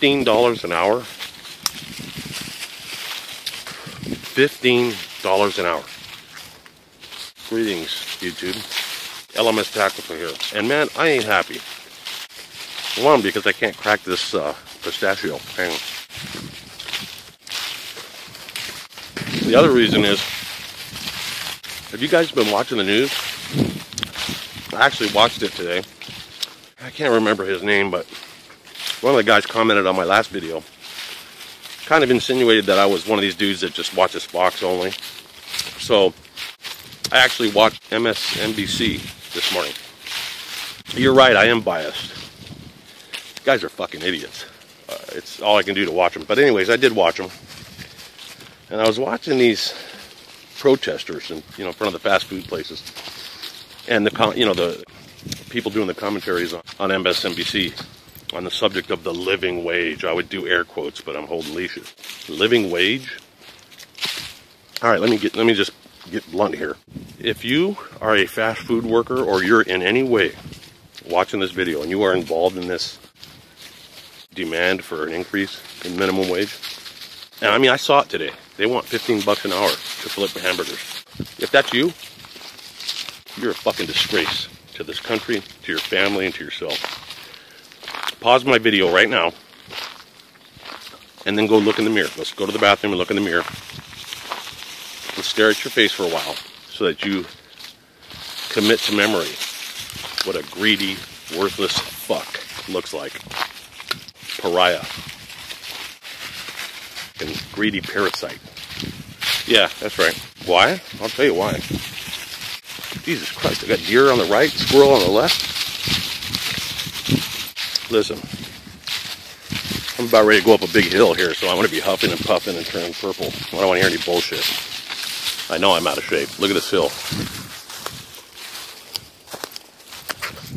$15 an hour. $15 an hour. Greetings, YouTube. LMS Tactical here. And man, I ain't happy. One, because I can't crack this pistachio. Hang on. The other reason is, have you guys been watching the news? I actually watched it today. I can't remember his name, but one of the guys commented on my last video. Kind of insinuated that I was one of these dudes that just watches Fox only. So, I actually watched MSNBC this morning. You're right, I am biased. You guys are fucking idiots. It's all I can do to watch them. But anyways, I did watch them. And I was watching these protesters in front of the fast food places. And the people doing the commentaries on MSNBC on the subject of the living wage. I would do air quotes, but I'm holding leashes. Living wage? All right, let me just get blunt here. If you are a fast food worker or you're in any way watching this video and you are involved in this demand for an increase in minimum wage, and I mean, I saw it today. They want $15 an hour to flip hamburgers. If that's you, you're a fucking disgrace to this country, to your family, and to yourself. Pause my video right now and then go look in the mirror. Let's go to the bathroom and look in the mirror and stare at your face for a while so that you commit to memory what a greedy, worthless fuck looks like. Pariah. And greedy parasite. Yeah, that's right. Why? I'll tell you why. Jesus Christ, I got deer on the right, squirrel on the left. Listen, I'm about ready to go up a big hill here, so I'm going to be huffing and puffing and turning purple. I don't want to hear any bullshit. I know I'm out of shape. Look at this hill.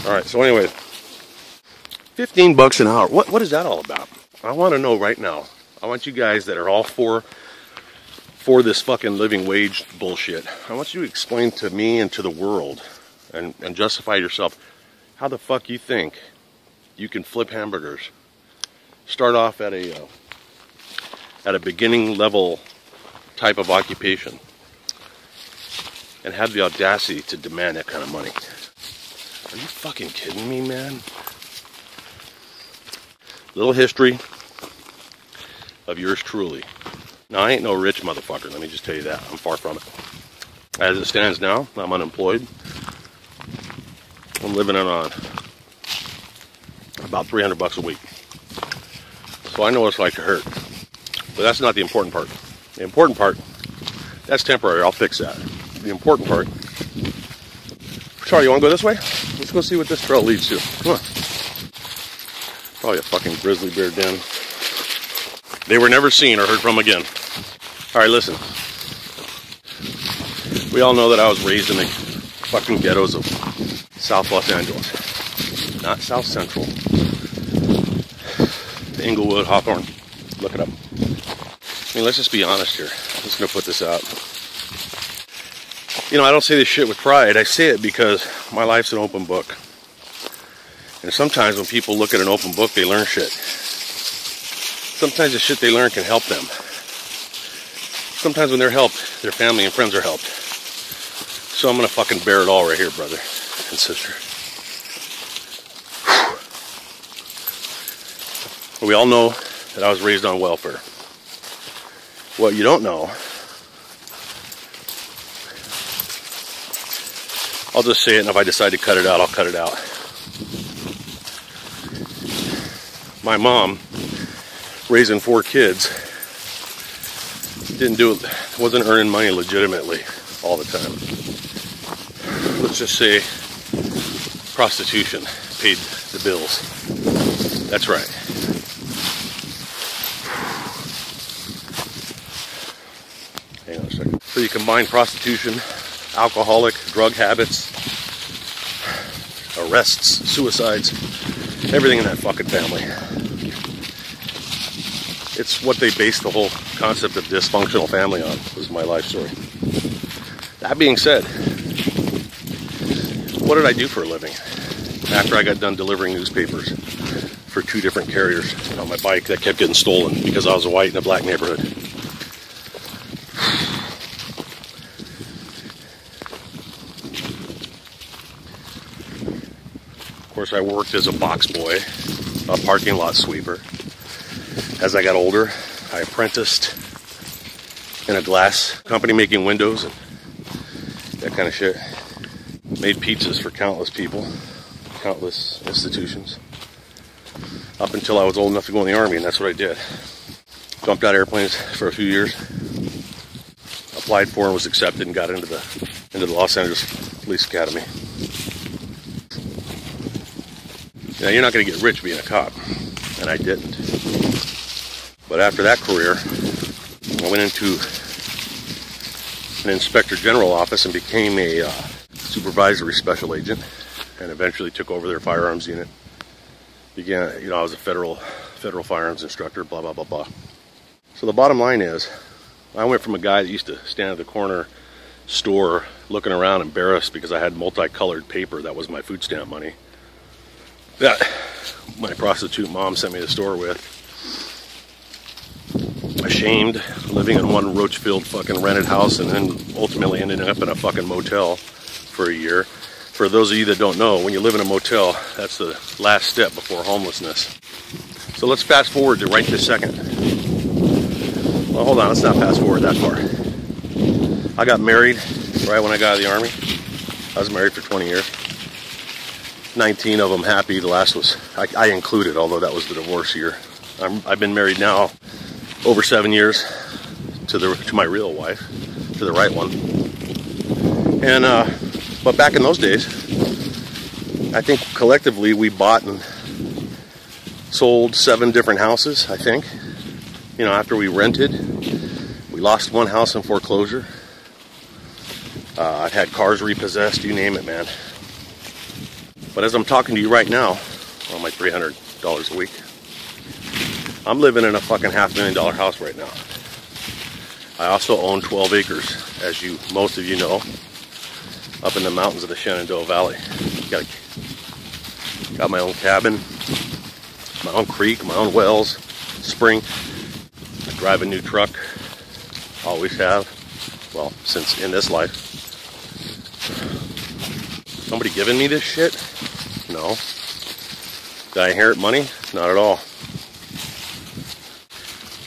Alright, so anyway, $15 an hour. What is that all about? I want to know right now. I want you guys that are all for this fucking living wage bullshit. I want you to explain to me and to the world and justify yourself how the fuck you think you can flip hamburgers. Start off at a beginning level type of occupation and have the audacity to demand that kind of money. Are you fucking kidding me, man? Little history of yours truly. Now, I ain't no rich motherfucker, let me just tell you that. I'm far from it. As it stands now, I'm unemployed. I'm living on about $300 a week. So I know what it's like to hurt. But that's not the important part. The important part, that's temporary, I'll fix that. The important part. Charlie, you want to go this way? Let's go see what this trail leads to. Come on. Probably a fucking grizzly bear den. They were never seen or heard from again. Alright, listen. We all know that I was raised in the fucking ghettos of South Los Angeles. Not South Central. Inglewood, Hawthorne. Look it up. I mean, let's just be honest here. I'm just going to put this out. I don't say this shit with pride. I say it because my life's an open book. And sometimes when people look at an open book, they learn shit. Sometimes the shit they learn can help them. Sometimes when they're helped, their family and friends are helped. So I'm going to fucking bear it all right here, brother and sister. We all know that I was raised on welfare. What you don't know, I'll just say it, and if I decide to cut it out, I'll cut it out. My mom, raising 4 kids, wasn't earning money legitimately all the time. Let's just say prostitution paid the bills. That's right. Hang on a second. So you combine prostitution, alcoholic, drug habits, arrests, suicides, everything in that fucking family. It's what they base the whole concept of dysfunctional family on. This is my life story. That being said, what did I do for a living after I got done delivering newspapers for 2 different carriers on my bike that kept getting stolen because I was white in a black neighborhood. Of course, I worked as a box boy, a parking lot sweeper. As I got older, I apprenticed in a glass company making windows and that kind of shit. Made pizzas for countless people, countless institutions, up until I was old enough to go in the Army, and that's what I did. Jumped out of airplanes for a few years, applied for and was accepted, and got into the Los Angeles Police Academy. Now, you're not going to get rich being a cop, and I didn't. But after that career, I went into an inspector general office and became a supervisory special agent, and eventually took over their firearms unit. I was a federal firearms instructor, blah, blah, blah, blah. So the bottom line is, I went from a guy that used to stand at the corner store looking around embarrassed because I had multicolored paper that was my food stamp money, that my prostitute mom sent me to the store with, ashamed, living in one roach-filled fucking rented house, and then ultimately ending up in a fucking motel for a year. For those of you that don't know, when you live in a motel, that's the last step before homelessness. So let's fast forward to right this second. Well, hold on, let's not fast forward that far. I got married right when I got out of the Army. I was married for 20 years. 19 of them happy. The last was, I included, although that was the divorce year. I've been married now over 7 years to my real wife, to the right one. And but back in those days, I think collectively we bought and sold 7 different houses, I think. After we rented, we lost one house in foreclosure. I've had cars repossessed, you name it, man. But as I'm talking to you right now, on my $300 a week, I'm living in a fucking $500,000 house right now. I also own 12 acres, as most of you know, up in the mountains of the Shenandoah Valley. Got my own cabin, my own creek, my own wells, spring. I drive a new truck, always have, well, since in this life. Somebody giving me this shit? No. Did I inherit money? Not at all.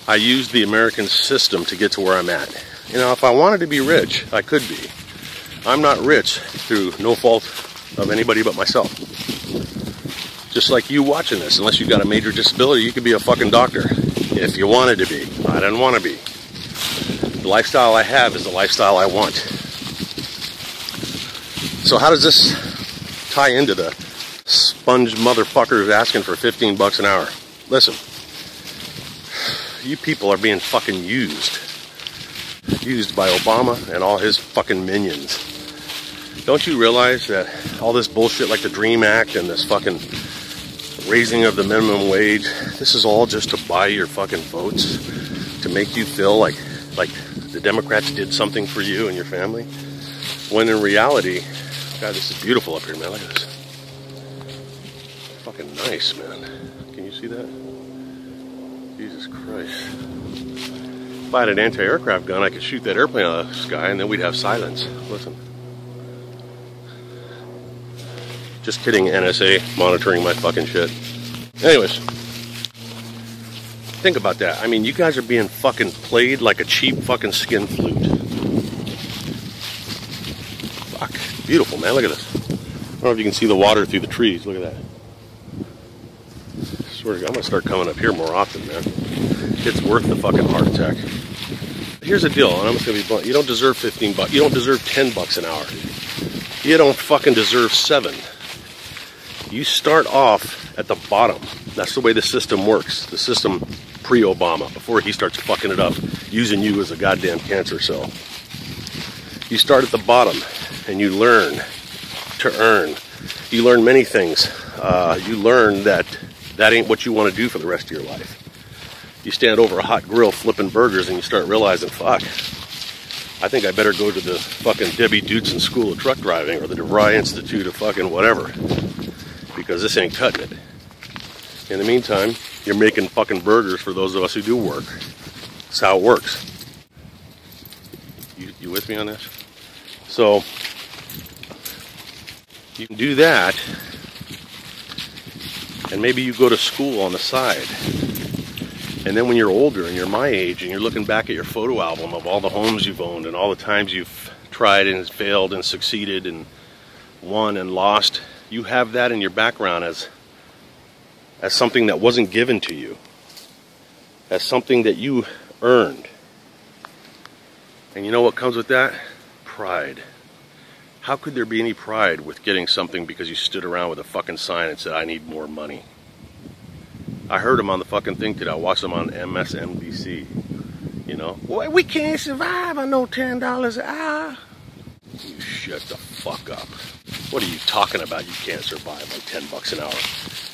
I used the American system to get to where I'm at. If I wanted to be rich, I could be. I'm not rich through no fault of anybody but myself. Just like you watching this, unless you've got a major disability, you could be a fucking doctor if you wanted to be. I didn't want to be. The lifestyle I have is the lifestyle I want. So how does this tie into the sponge motherfuckers asking for $15 an hour? Listen, you people are being fucking used by Obama and all his fucking minions. Don't you realize that all this bullshit like the DREAM Act and this fucking raising of the minimum wage, this is all just to buy your fucking votes, to make you feel like the Democrats did something for you and your family, when in reality, God, this is beautiful up here, man. Look at this. Fucking nice, man. Can you see that? Jesus Christ. If I had an anti-aircraft gun, I could shoot that airplane out of the sky and then we'd have silence. Listen. Just kidding, NSA, monitoring my fucking shit. Anyways. Think about that. I mean, you guys are being fucking played like a cheap fucking skin flute. Fuck. Beautiful, man. Look at this. I don't know if you can see the water through the trees. Look at that. I swear to God, I'm going to start coming up here more often, man. It's worth the fucking heart attack. Here's the deal, and I'm just going to be blunt. You don't deserve $15. You don't deserve $10 an hour. You don't fucking deserve 7. You start off at the bottom. That's the way the system works. The system pre-Obama, before he starts fucking it up, using you as a goddamn cancer cell. You start at the bottom, and you learn to earn. You learn many things. You learn that ain't what you want to do for the rest of your life. You stand over a hot grill flipping burgers, and you start realizing, fuck, I think I better go to the fucking Debbie Dutzen School of Truck Driving or the DeVry Institute of fucking whatever, because this ain't cutting it. In the meantime, you're making fucking burgers for those of us who do work. That's how it works. You with me on this? So, you can do that, and maybe you go to school on the side. And then when you're older and you're my age and you're looking back at your photo album of all the homes you've owned and all the times you've tried and failed and succeeded and won and lost, you have that in your background as something that wasn't given to you, as something that you earned. And you know what comes with that? Pride. How could there be any pride with getting something because you stood around with a fucking sign and said, I need more money? I heard him on the fucking thing today. I watched him on MSNBC. You know, well, we can't survive on no $10 an hour. You shut the fuck up. What are you talking about? You can't survive on $10 an hour.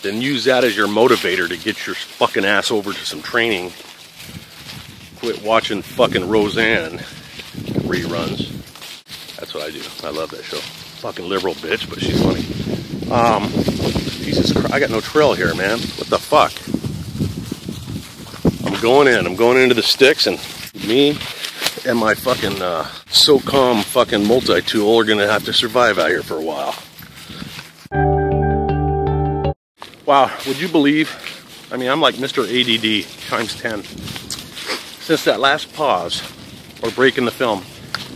Then use that as your motivator to get your fucking ass over to some training. Quit watching fucking Roseanne reruns. That's what I do. I love that show. Fucking liberal bitch, but she's funny. Jesus Christ, I got no trail here, man. What the fuck? I'm going into the sticks, and me and my fucking SOCOM fucking multi-tool are gonna have to survive out here for a while. Wow, would you believe? I mean, I'm like Mr. ADD times 10. Since that last pause, or break in the film,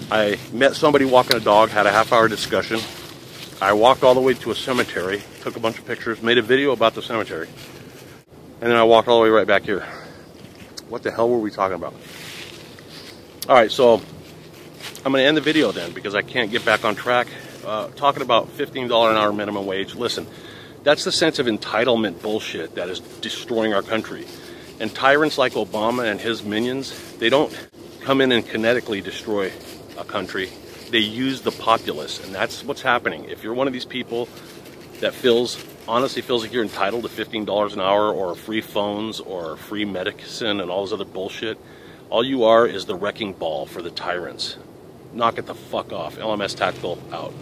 I met somebody walking a dog, had a half-hour discussion. I walked all the way to a cemetery, took a bunch of pictures, made a video about the cemetery, and then I walked all the way right back here. What the hell were we talking about? Alright, so I'm going to end the video then because I can't get back on track. Talking about $15 an hour minimum wage. Listen, that's the sense of entitlement bullshit that is destroying our country. And tyrants like Obama and his minions, they don't come in and kinetically destroy a country. They use the populace, and that's what's happening. If you're one of these people that honestly feels like you're entitled to $15 an hour or free phones or free medicine and all this other bullshit, all you are is the wrecking ball for the tyrants. Knock it the fuck off. LMS Tactical out.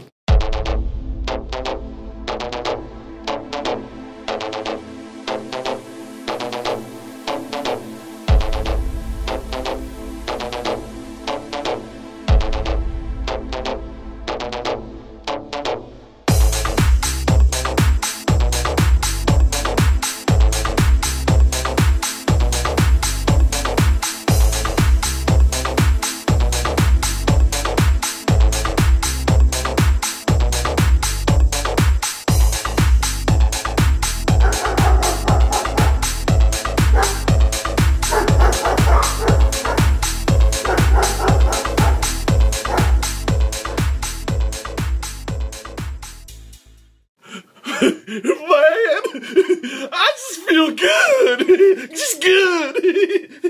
Man, I just feel good. Just good.